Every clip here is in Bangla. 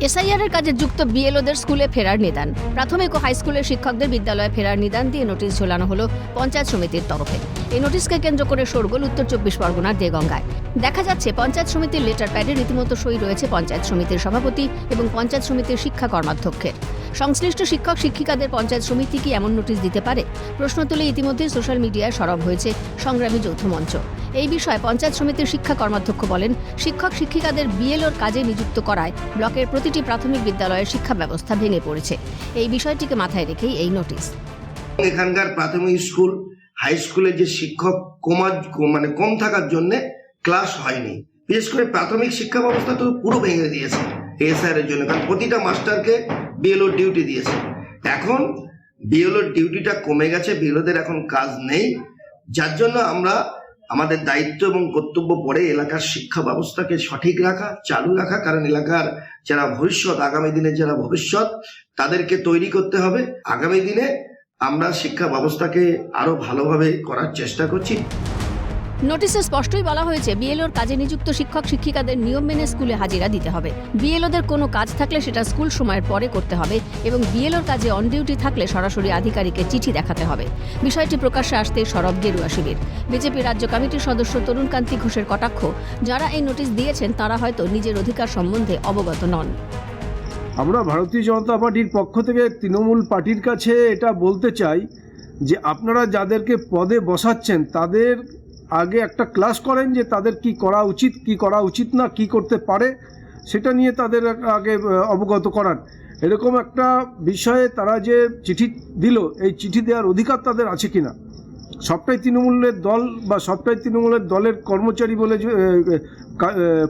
এসআইআর এর কাজে যুক্ত বিএলওদের স্কুলে ফেরার নিদান। প্রাথমিক ও হাই স্কুলের শিক্ষকদের বিদ্যালয়ে ফেরার নিদান দিয়ে নোটিশ ঝোলানো হলো পঞ্চায়েত সমিতির তরফে। এই নোটিশকে কেন্দ্র করে শোরগোল উত্তর 24 পরগনার দেগঙ্গায়। দেখা যাচ্ছে পঞ্চায়েত সমিতির লেটার প্যাডে রীতিমতো সই রয়েছে পঞ্চায়েত সমিতির সভাপতি এবং পঞ্চায়েত সমিতির শিক্ষা কর্মাধ্যক্ষের। সংশ্লিষ্ট শিক্ষক শিক্ষিকাদের পঞ্চায়েত সমিতি কি এমন নোটিশ দিতে পারে? প্রশ্ন তুলে ইতিমধ্যেই সোশ্যাল মিডিয়ায় সরব হয়েছে সংগ্রামী যৌথ মঞ্চ। এই বিষয়ে পঞ্চায়েত সমিতির শিক্ষা কর্মাধ্যক্ষ বলেন, শিক্ষক শিক্ষিকাদের বিএলওর কাজে নিযুক্ত করায় ব্লকের প্রতিটি প্রাথমিক বিদ্যালয়ের শিক্ষা ব্যবস্থা ভেঙে পড়েছে। এই বিষয়টিকে মাথায় রেখেই এই নোটিশ। এখানকার প্রাথমিক স্কুল হাই স্কুলে যে শিক্ষক কম থাকার জন্য ক্লাস হয়নি। বিশেষ করে প্রাথমিক শিক্ষা ব্যবস্থা তো পুরো ভেঙে দিয়েছে এসআইআর এর জন্য, কারণ প্রতিটা মাস্টারকে বিএলও ডিউটি দিয়েছে। এখন বিএলওর ডিউটিটা কমে গেছে, বিএলওদের এখন কাজ নেই, যার জন্য আমরা আমাদের দায়িত্ব এবং কর্তব্য পড়ে এলাকার শিক্ষা ব্যবস্থাকে সঠিক রাখা, চালু রাখা। কারণ এলাকার যারা ভবিষ্যৎ, আগামী দিনে যারা ভবিষ্যৎ, তাদেরকে তৈরি করতে হবে। আগামী দিনে আমরা শিক্ষা ব্যবস্থাকে আরো ভালোভাবে করার চেষ্টা করছি। নোটিশে স্পষ্টই বলা হয়েছে, বিএলওর কাজে নিযুক্ত শিক্ষক শিক্ষিকাদের নিয়ম মেনে স্কুলে হাজিরা দিতে হবে। বিএলওদের কোনো কাজ থাকলে সেটা স্কুল সময়ের পরে করতে হবে এবং বিএলওর কাজে অন ডিউটি থাকলে সরাসরি আধিকারিকের চিঠি দেখাতে হবে। বিষয়টি প্রকাশ্যে আসতেই সরব গেরুয়া শিবির। বিজেপি রাজ্য কমিটির সদস্য তরুণকান্তি ঘোষের কটাক্ষ, যারা এই নোটিশ দিয়েছেন তারা হয়তো নিজের অধিকার সম্বন্ধে অবগত নন। আমরা ভারতীয় জনতা পার্টির পক্ষ থেকে তৃণমূল পার্টির কাছে এটা বলতে চাই যে আপনারা যাদেরকে পদে বসাচ্ছেন তাদের আগে একটা ক্লাস করেন যে তাদের কি করা উচিত, কি করা উচিত না, কি করতে পারে, সেটা নিয়ে তাদের আগে অবগত করান। এরকম একটা বিষয়ে তারা যে চিঠি দিল, এই চিঠি দেওয়ার অধিকার তাদের আছে কিনা? সবটাই তৃণমূলের দল বা সবটাই তৃণমূলের দলের কর্মচারী বলে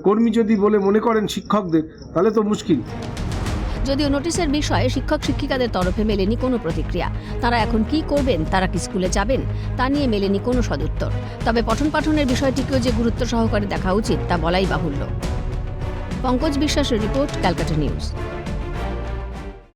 কর্মী যদি বলে মনে করেন শিক্ষকদের, তাহলে তো মুশকিল। যদিও নোটিশের বিষয়ে শিক্ষক শিক্ষিকাদের তরফে মেলেনি কোনো প্রতিক্রিয়া। তারা এখন কি করবেন, তারা কি স্কুলে যাবেন, তা নিয়ে মেলেনি কোনো সদুত্তর। তবে পঠন পাঠনের বিষয়টিকেও যে গুরুত্ব সহকারে দেখা উচিত তা বলাই বাহুল্য। পঙ্কজ বিশ্বাসের রিপোর্ট, ক্যালকাটা নিউজ।